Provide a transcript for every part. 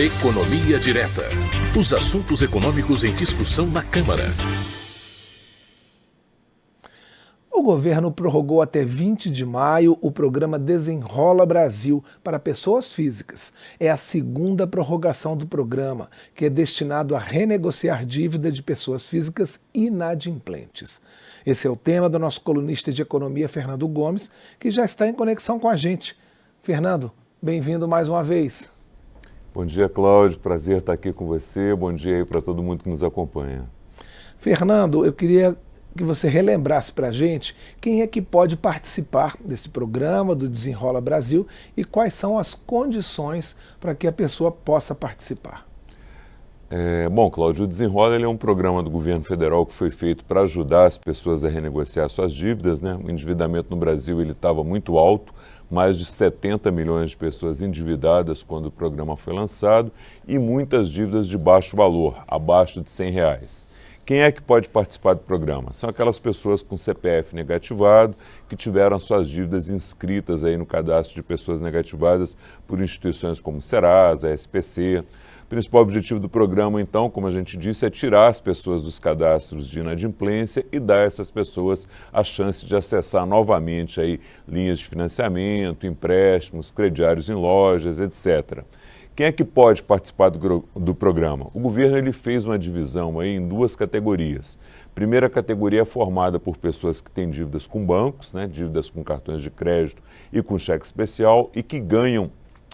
Economia Direta. Os assuntos econômicos em discussão na Câmara. O governo prorrogou até 20 de maio o programa Desenrola Brasil para pessoas físicas. É a segunda prorrogação do programa, que é destinado a renegociar dívida de pessoas físicas inadimplentes. Esse é o tema do nosso colunista de economia, Fernando Gomes, que já está em conexão com a gente. Fernando, bem-vindo mais uma vez. Bom dia, Cláudio. Prazer estar aqui com você. Bom dia aí para todo mundo que nos acompanha. Fernando, eu queria que você relembrasse para a gente quem é que pode participar desse programa do Desenrola Brasil e quais são as condições para que a pessoa possa participar. Bom, Cláudio, o Desenrola ele é um programa do governo federal que foi feito para ajudar as pessoas a renegociar suas dívidas, né? O endividamento no Brasil ele estava muito alto, mais de 70 milhões de pessoas endividadas quando o programa foi lançado e muitas dívidas de baixo valor, abaixo de R$100. Quem é que pode participar do programa? São aquelas pessoas com CPF negativado que tiveram suas dívidas inscritas aí no cadastro de pessoas negativadas por instituições como Serasa, SPC. O principal objetivo do programa, então, como a gente disse, é tirar as pessoas dos cadastros de inadimplência e dar a essas pessoas a chance de acessar novamente aí linhas de financiamento, empréstimos, crediários em lojas, etc. Quem é que pode participar do programa? O governo ele fez uma divisão aí em duas categorias. Primeira categoria é formada por pessoas que têm dívidas com bancos, né, dívidas com cartões de crédito e com cheque especial e que ganham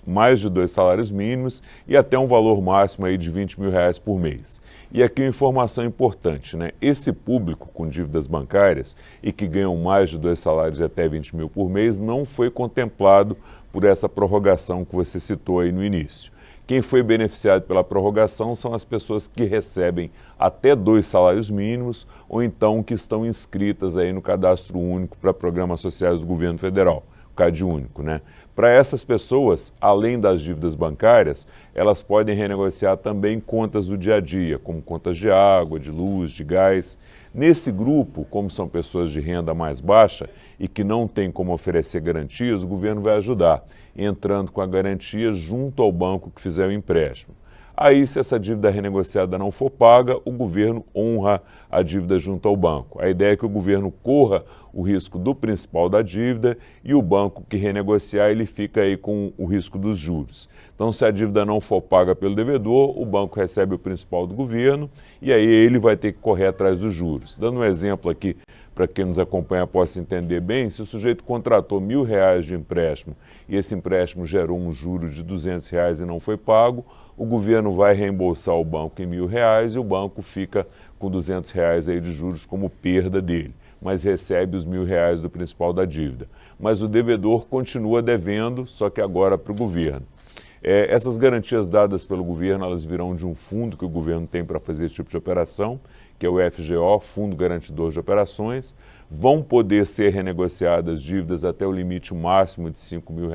mais de 2 salários mínimos e até um valor máximo aí de R$20 mil por mês. E aqui uma informação importante, né? Esse público com dívidas bancárias e que ganham mais de 2 salários e até 20 mil por mês não foi contemplado por essa prorrogação que você citou aí no início. Quem foi beneficiado pela prorrogação são as pessoas que recebem até 2 salários mínimos ou então que estão inscritas aí no Cadastro Único para Programas Sociais do Governo Federal, o CadÚnico, né? Para essas pessoas, além das dívidas bancárias, elas podem renegociar também contas do dia a dia, como contas de água, de luz, de gás. Nesse grupo, como são pessoas de renda mais baixa e que não têm como oferecer garantias, o governo vai ajudar, entrando com a garantia junto ao banco que fizer o empréstimo. Aí, se essa dívida renegociada não for paga, o governo honra a dívida junto ao banco. A ideia é que o governo corra o risco do principal da dívida e o banco que renegociar, ele fica aí com o risco dos juros. Então, se a dívida não for paga pelo devedor, o banco recebe o principal do governo e aí ele vai ter que correr atrás dos juros. Dando um exemplo aqui, para quem nos acompanha possa entender bem, se o sujeito contratou R$1.000 de empréstimo e esse empréstimo gerou um juro de R$200 e não foi pago, o governo vai reembolsar o banco em R$1.000 e o banco fica com R$200 aí de juros como perda dele, mas recebe os R$1.000 do principal da dívida. Mas o devedor continua devendo, só que agora para o governo. Essas garantias dadas pelo governo, elas virão de um fundo que o governo tem para fazer esse tipo de operação, que é o FGO, Fundo Garantidor de Operações. Vão poder ser renegociadas dívidas até o limite máximo de R$5 mil.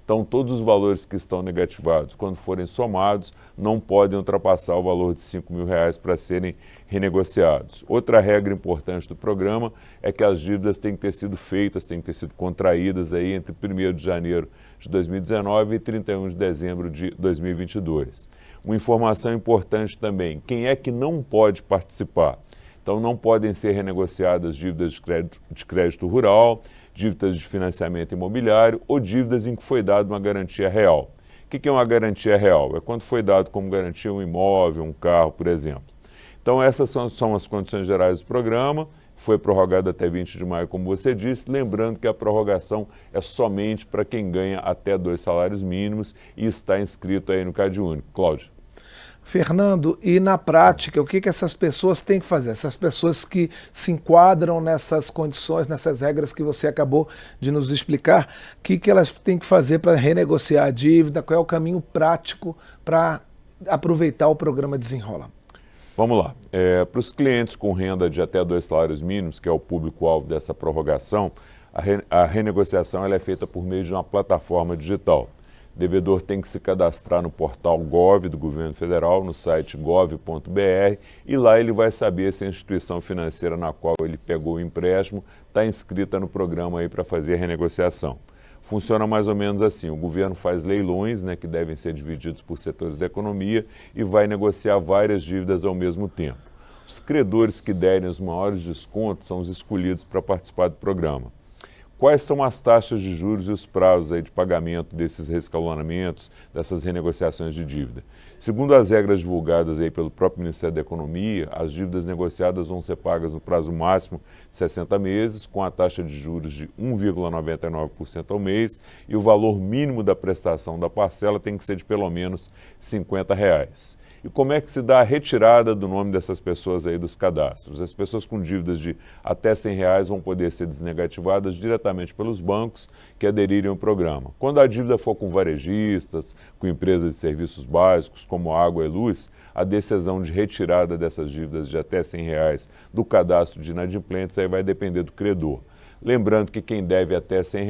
Então, todos os valores que estão negativados, quando forem somados, não podem ultrapassar o valor de R$5 mil para serem renegociados. Outra regra importante do programa é que as dívidas têm que ter sido feitas, têm que ter sido contraídas aí entre 1º de janeiro de 2019 e 31 de dezembro de 2022. Uma informação importante também, quem é que não pode participar? Então não podem ser renegociadas dívidas de crédito rural, dívidas de financiamento imobiliário ou dívidas em que foi dada uma garantia real. O que é uma garantia real? É quando foi dado como garantia um imóvel, um carro, por exemplo. Então essas são as condições gerais do programa. Foi prorrogado até 20 de maio, como você disse, lembrando que a prorrogação é somente para quem ganha até 2 salários mínimos e está inscrito aí no CadÚnico. Cláudio. Fernando, e na prática, o que essas pessoas têm que fazer? Essas pessoas que se enquadram nessas condições, nessas regras que você acabou de nos explicar, o que elas têm que fazer para renegociar a dívida? Qual é o caminho prático para aproveitar o programa Desenrola? Vamos lá. Para os clientes com renda de até 2 salários mínimos, que é o público-alvo dessa prorrogação, a renegociação ela é feita por meio de uma plataforma digital. O devedor tem que se cadastrar no portal Gov do Governo Federal, no site gov.br, e lá ele vai saber se a instituição financeira na qual ele pegou o empréstimo está inscrita no programa aí para fazer a renegociação. Funciona mais ou menos assim: o governo faz leilões, né, que devem ser divididos por setores da economia e vai negociar várias dívidas ao mesmo tempo. Os credores que derem os maiores descontos são os escolhidos para participar do programa. Quais são as taxas de juros e os prazos aí de pagamento desses rescalonamentos, dessas renegociações de dívida? Segundo as regras divulgadas aí pelo próprio Ministério da Economia, as dívidas negociadas vão ser pagas no prazo máximo de 60 meses, com a taxa de juros de 1,99% ao mês, e o valor mínimo da prestação da parcela tem que ser de pelo menos R$ 50. E como é que se dá a retirada do nome dessas pessoas aí dos cadastros? As pessoas com dívidas de até R$ 100 vão poder ser desnegativadas diretamente pelos bancos que aderirem ao programa. Quando a dívida for com varejistas, com empresas de serviços básicos, como água e luz, a decisão de retirada dessas dívidas de até R$ 100 do cadastro de inadimplentes aí vai depender do credor. Lembrando que quem deve até R$ 100,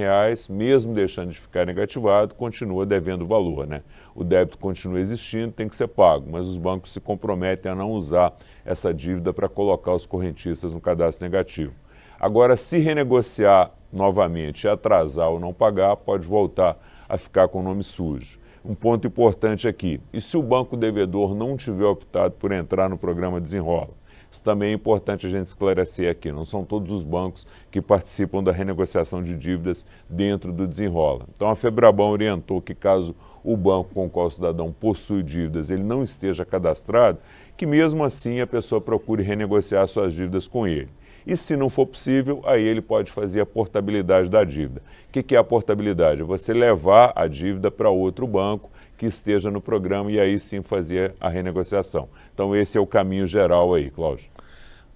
mesmo deixando de ficar negativado, continua devendo o valor, né? O débito continua existindo, tem que ser pago, mas os bancos se comprometem a não usar essa dívida para colocar os correntistas no cadastro negativo. Agora, se renegociar novamente, atrasar ou não pagar, pode voltar a ficar com o nome sujo. Um ponto importante aqui: e se o banco devedor não tiver optado por entrar no programa Desenrola? Isso também é importante a gente esclarecer aqui. Não são todos os bancos que participam da renegociação de dívidas dentro do Desenrola. Então, a Febraban orientou que, caso o banco com o qual o cidadão possui dívidas ele não esteja cadastrado, que mesmo assim a pessoa procure renegociar suas dívidas com ele. E se não for possível, aí ele pode fazer a portabilidade da dívida. O que é a portabilidade? É você levar a dívida para outro banco que esteja no programa e aí sim fazer a renegociação. Então esse é o caminho geral aí, Cláudio.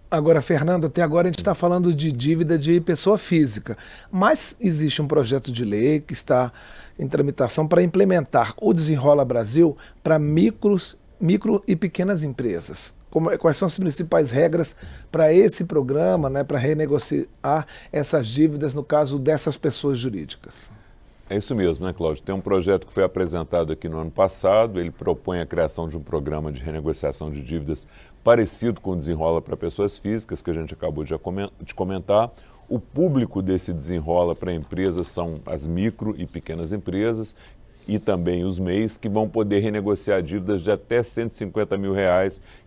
Agora, Fernando, até agora a gente está falando de dívida de pessoa física, mas existe um projeto de lei que está em tramitação para implementar o Desenrola Brasil para micro e pequenas empresas. Quais são as principais regras para esse programa, né, para renegociar essas dívidas no caso dessas pessoas jurídicas? É isso mesmo, né, Cláudio? Tem um projeto que foi apresentado aqui no ano passado, ele propõe a criação de um programa de renegociação de dívidas parecido com o Desenrola para pessoas físicas, que a gente acabou de comentar. O público desse Desenrola para empresas são as micro e pequenas empresas e também os MEIs, que vão poder renegociar dívidas de até R$ 150 mil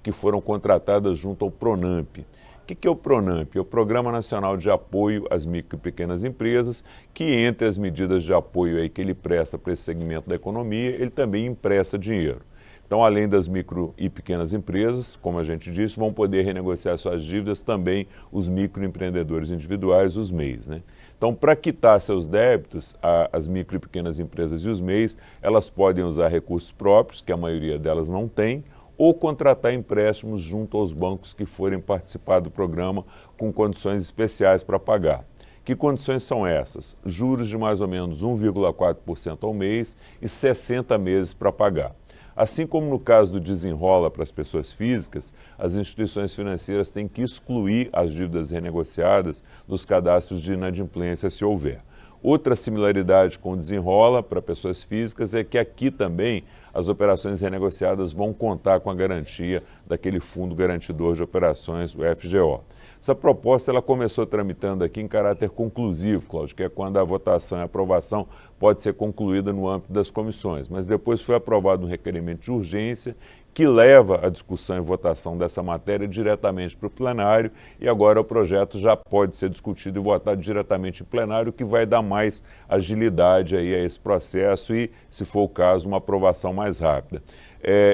que foram contratadas junto ao Pronamp. O que é o Pronamp? É o Programa Nacional de Apoio às Micro e Pequenas Empresas, que entre as medidas de apoio aí que ele presta para esse segmento da economia, ele também empresta dinheiro. Então, além das micro e pequenas empresas, como a gente disse, vão poder renegociar suas dívidas também os microempreendedores individuais, os MEIs, né? Então, para quitar seus débitos, as micro e pequenas empresas e os MEIs, elas podem usar recursos próprios, que a maioria delas não tem, ou contratar empréstimos junto aos bancos que forem participar do programa com condições especiais para pagar. Que condições são essas? Juros de mais ou menos 1,4% ao mês e 60 meses para pagar. Assim como no caso do Desenrola para as pessoas físicas, as instituições financeiras têm que excluir as dívidas renegociadas dos cadastros de inadimplência, se houver. Outra similaridade com o Desenrola para pessoas físicas é que aqui também as operações renegociadas vão contar com a garantia daquele Fundo Garantidor de Operações, o FGO. Essa proposta ela começou tramitando aqui em caráter conclusivo, Cláudio, que é quando a votação e a aprovação pode ser concluída no âmbito das comissões, mas depois foi aprovado um requerimento de urgência que leva a discussão e votação dessa matéria diretamente para o plenário e agora o projeto já pode ser discutido e votado diretamente em plenário, o que vai dar mais agilidade aí a esse processo e, se for o caso, uma aprovação mais rápida.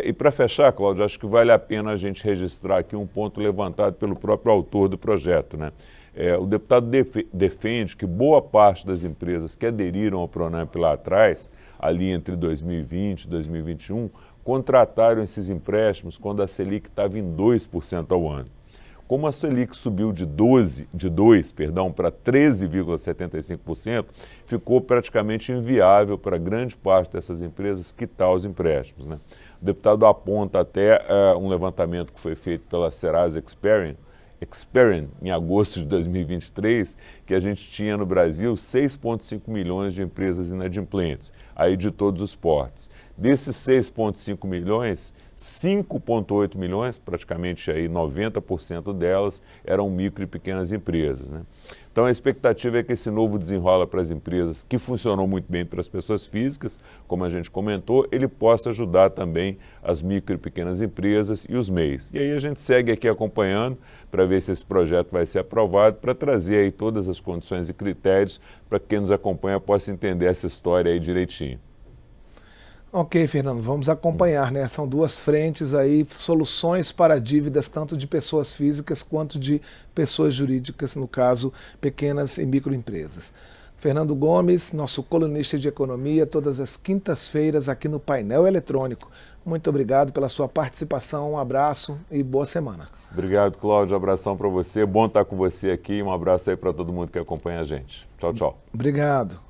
E para fechar, Cláudio, acho que vale a pena a gente registrar aqui um ponto levantado pelo próprio autor do projeto, né? O deputado defende que boa parte das empresas que aderiram ao Pronamp lá atrás, ali entre 2020 e 2021, contrataram esses empréstimos quando a Selic estava em 2% ao ano. Como a Selic subiu de 2 para 13,75%, ficou praticamente inviável para grande parte dessas empresas quitar os empréstimos, né? O deputado aponta até um levantamento que foi feito pela Serasa Experian, em agosto de 2023, que a gente tinha no Brasil 6,5 milhões de empresas inadimplentes, aí de todos os portes. Desses 6,5 milhões, 5,8 milhões, praticamente aí 90% delas, eram micro e pequenas empresas, né? Então a expectativa é que esse novo desenrola para as empresas, que funcionou muito bem para as pessoas físicas, como a gente comentou, ele possa ajudar também as micro e pequenas empresas e os MEIs. E aí a gente segue aqui acompanhando para ver se esse projeto vai ser aprovado, para trazer aí todas as condições e critérios para que quem nos acompanha possa entender essa história aí direitinho. Ok, Fernando, vamos acompanhar, né? São duas frentes aí, soluções para dívidas tanto de pessoas físicas quanto de pessoas jurídicas, no caso, pequenas e microempresas. Fernando Gomes, nosso colunista de economia, todas as quintas-feiras aqui no Painel Eletrônico. Muito obrigado pela sua participação, um abraço e boa semana. Obrigado, Cláudio, um abração para você, bom estar com você aqui, um abraço aí para todo mundo que acompanha a gente. Tchau, tchau. Obrigado.